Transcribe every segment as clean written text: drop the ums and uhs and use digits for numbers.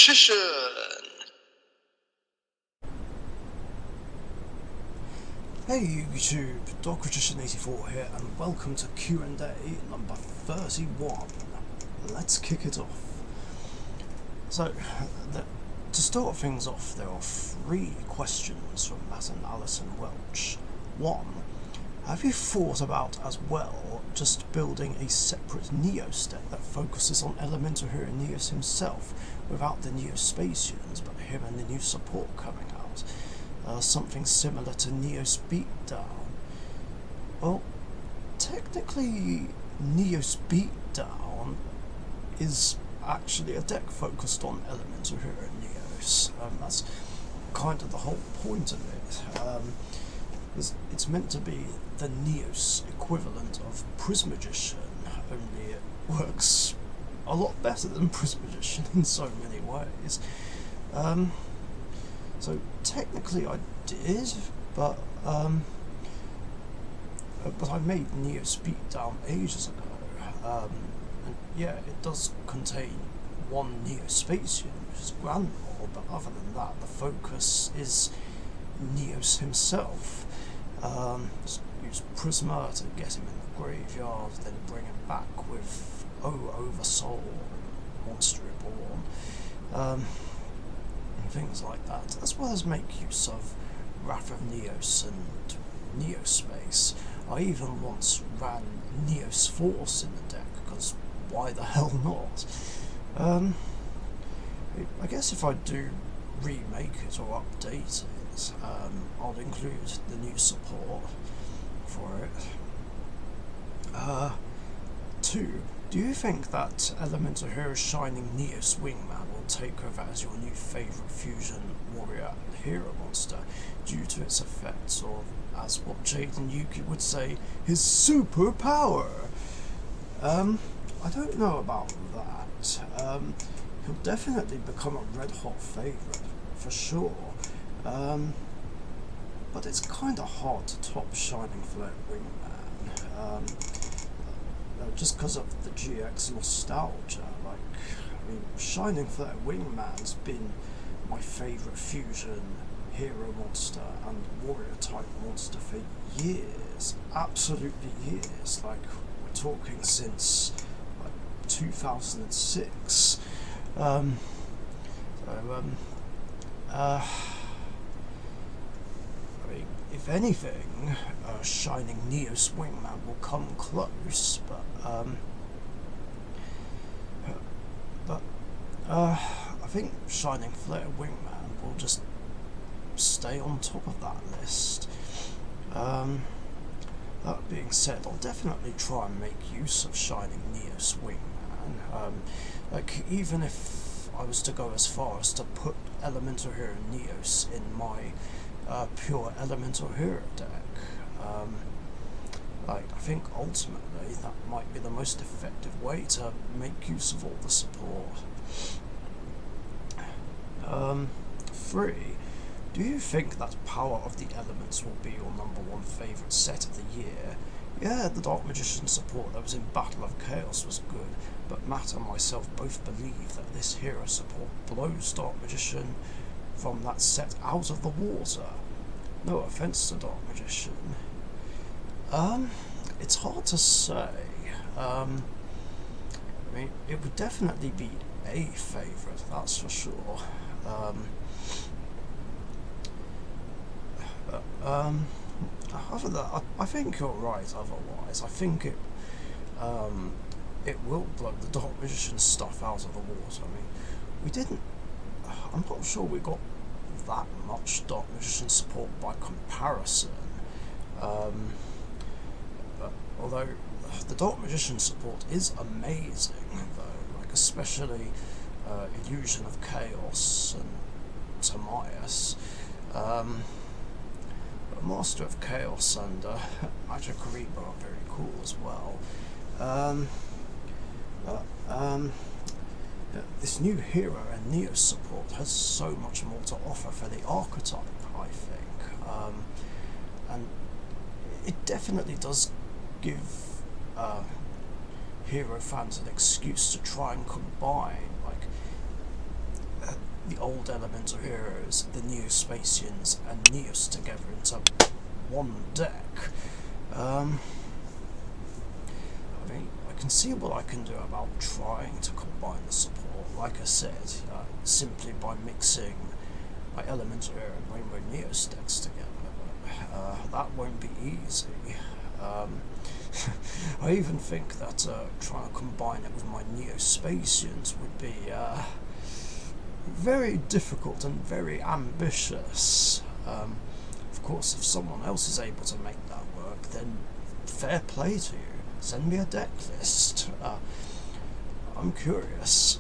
Richician. Hey YouTube, Richician84 here, and welcome to Q&A number 31. Let's kick it off. So, to start things off, there are 3 questions from Matt and Alison Welch. 1. Have you thought about, as well, just building a separate Neos deck that focuses on Elemental Hero Neos himself, without the Neospatians, but him and the new support coming out? Something similar to Neos Beatdown. Well, technically, Neos Beatdown is actually a deck focused on Elemental Hero Neos. That's kind of the whole point of it. It's meant to be the Neos equivalent of Prismagician, only it works a lot better than Prismagician in so many ways. So technically I did, but I made Neos Beatdown ages ago, and yeah, it does contain one Neospatian, which is Grandma, but other than that, the focus is Neos himself. Just use Prisma to get him in the graveyard, then bring him back with Oversoul and Monster Reborn. Things like that, as well as make use of Wrath of Neos and Neospace. I even once ran Neos Force in the deck, because why the hell not? I guess if I do remake it or update it, I'll include the new support for it. 2. Do you think that Elemental Hero Shining Neos Wingman will take over as your new favourite fusion warrior and hero monster due to its effects, or as what Jaden Yuki would say, his superpower? I don't know about that. He'll definitely become a red hot favourite, for sure. But it's kinda hard to top Shining Flare Wingman. Just because of the GX nostalgia. Shining Flare Wingman's been my favourite fusion hero monster and warrior type monster for years, absolutely years. We're talking since 2006. If anything, Shining Neos Wingman will come close, but I think Shining Flare Wingman will just stay on top of that list. That being said, I'll definitely try and make use of Shining Neos Wingman. Even if I was to go as far as to put Elemental Hero Neos in my pure Elemental Hero deck. I think ultimately that might be the most effective way to make use of all the support. 3. Do you think that Power of the Elements will be your number 1 favourite set of the year? Yeah, the Dark Magician support that was in Battle of Chaos was good, but Matt and myself both believe that this hero support blows Dark Magician from that set out of the water. No offence to Dark Magician. It's hard to say. It would definitely be a favourite, that's for sure. Other than that, I think you're right otherwise. I think it will blow the Dark Magician stuff out of the water. I'm not sure we got that much Dark Magician support by comparison. Although the Dark Magician support is amazing, though, especially Illusion of Chaos and Timaeus. Master of Chaos and Magic Reaper are very cool as well. This new hero and Neos support has so much more to offer for the archetype, I think. And it definitely does give hero fans an excuse to try and combine the old Elemental heroes, the Neo-Spacians, and Neos together into one deck. I mean, I can see what I can do about trying to combine the support, like I said, simply by mixing my Elemental Hero and Rainbow Neos decks together. That won't be easy. I even think that trying to combine it with my Neo-Spacians would be very difficult and very ambitious. Of course, if someone else is able to make that work, then fair play to you. Send me a deck list. I'm curious.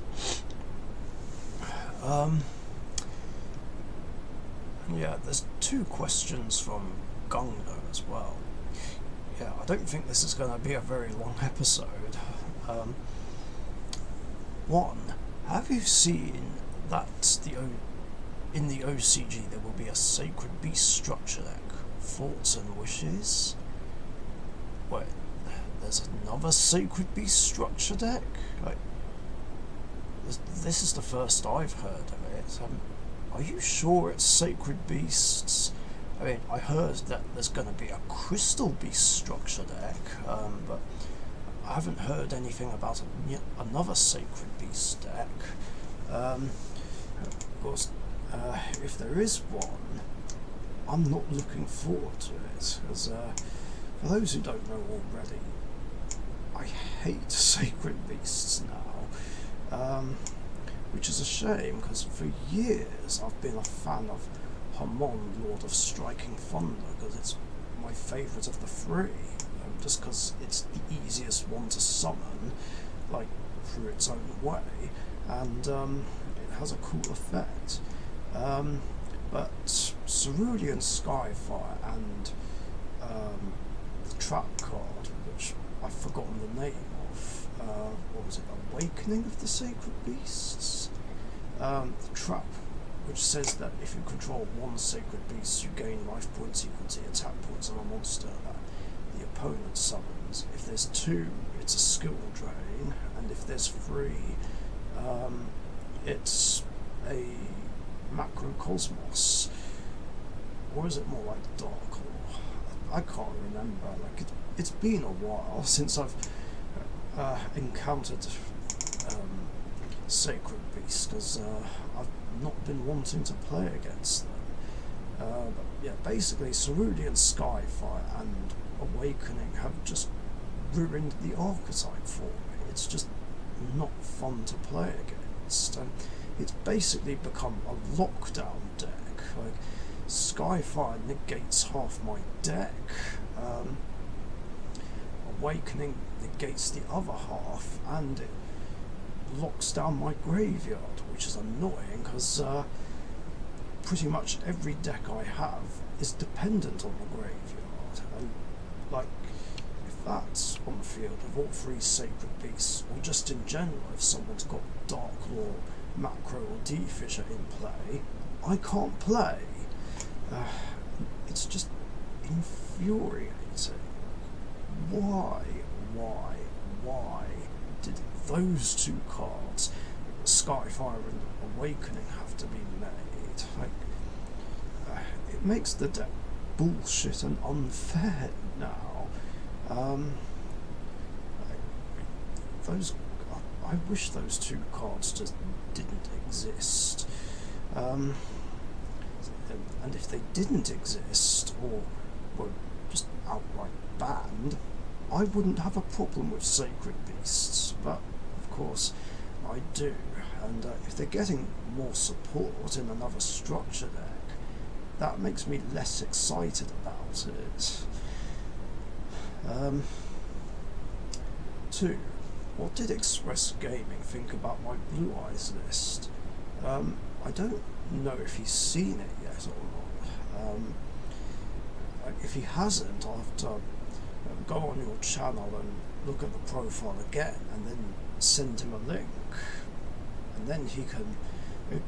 Yeah, there's 2 questions from Gungno as well. Yeah, I don't think this is going to be a very long episode. 1. Have you seen that in the OCG there will be a Sacred Beast structure deck? Thoughts and wishes? Wait, there's another Sacred Beast structure deck? Like, this is the first I've heard of it. Are you sure it's Sacred Beasts? I mean, I heard that there's going to be a Crystal Beast structure deck, but I haven't heard anything about another Sacred Beast deck. Of course, if there is one, I'm not looking forward to it, because for those who don't know already, I hate Sacred Beasts now, which is a shame, because for years I've been a fan of Hamon, Lord of Striking Thunder, because it's my favourite of the 3, just because it's the easiest one to summon, like, through its own way, and it has a cool effect. But Cerulean Skyfire and the Trap card, which I've forgotten the name of, what was it, Awakening of the Sacred Beasts? The Trap, which says that if you control one Sacred Beast, you gain life points equal to the attack points of a monster that the opponent summons. If there's 2, it's a skill drain, and if there's 3, it's a Macrocosmos. Or is it more like Dark Law? I can't remember. Like, it's been a while since I've encountered Sacred Beasts, because I've not been wanting to play against them. But yeah, basically Cerulean Skyfire and Awakening have just ruined the archetype for me. It's just not fun to play against, and it's basically become a lockdown deck. Like, Skyfire negates half my deck, Awakening negates the other half, and it locks down my graveyard, which is annoying, because pretty much every deck I have is dependent on the graveyard, and like, if that's on the field with all 3 Sacred Beasts, or just in general if someone's got Dark Law, Macro or D-Fisher in play, I can't play. It's just infuriating. Why did those 2 cards, Skyfire and Awakening, have to be made? Like, it makes the deck bullshit and unfair now. I wish those 2 cards just didn't exist. And if they didn't exist, or were just outright banned, I wouldn't have a problem with Sacred Beasts, but of course I do, and if they're getting more support in another structure deck, that makes me less excited about it. 2. What did Express Gaming think about my Blue Eyes list? I don't know if he's seen it yet or not. If he hasn't, I'll have to go on your channel and look at the profile again, and then send him a link, and then he can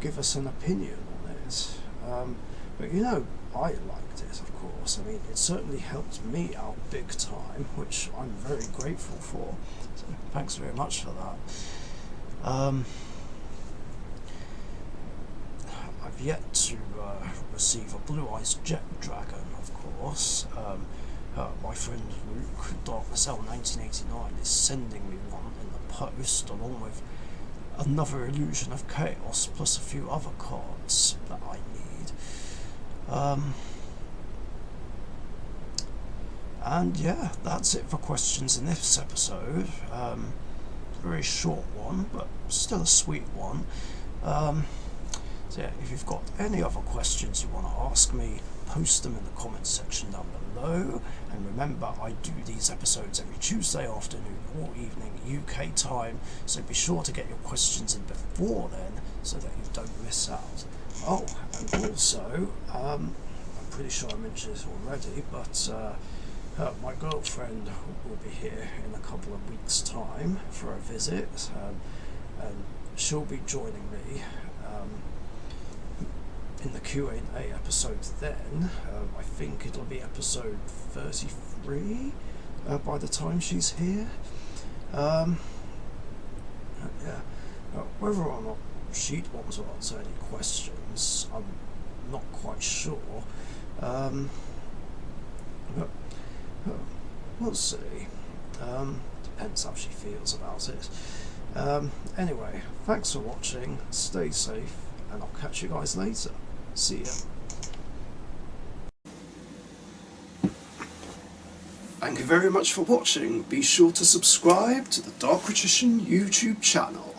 give us an opinion on it. But you know, I liked it, of course. I mean, it certainly helped me out big time, which I'm very grateful for. So thanks very much for that. I've yet to receive a Blue Eyes Jet Dragon, of course. My friend Luke, Darkness L1989, is sending me one in the post, along with another Illusion of Chaos, plus a few other cards that I need. And yeah, that's it for questions in this episode. Very short one, but still a sweet one. So yeah, if you've got any other questions you want to ask me, post them in the comments section down below. And remember, I do these episodes every Tuesday afternoon or evening UK time, so be sure to get your questions in before then so that you don't miss out. Oh, and also, I'm pretty sure I mentioned this already, but my girlfriend will be here in a couple of weeks' time for a visit, and she'll be joining me in the Q&A episode then. I think it'll be episode 33 by the time she's here. Yeah. Whether or not she'd want to answer any questions, I'm not quite sure. We'll see. Depends how she feels about it. Anyway, thanks for watching, stay safe, and I'll catch you guys later. See ya. Thank you very much for watching. Be sure to subscribe to the Richician YouTube channel.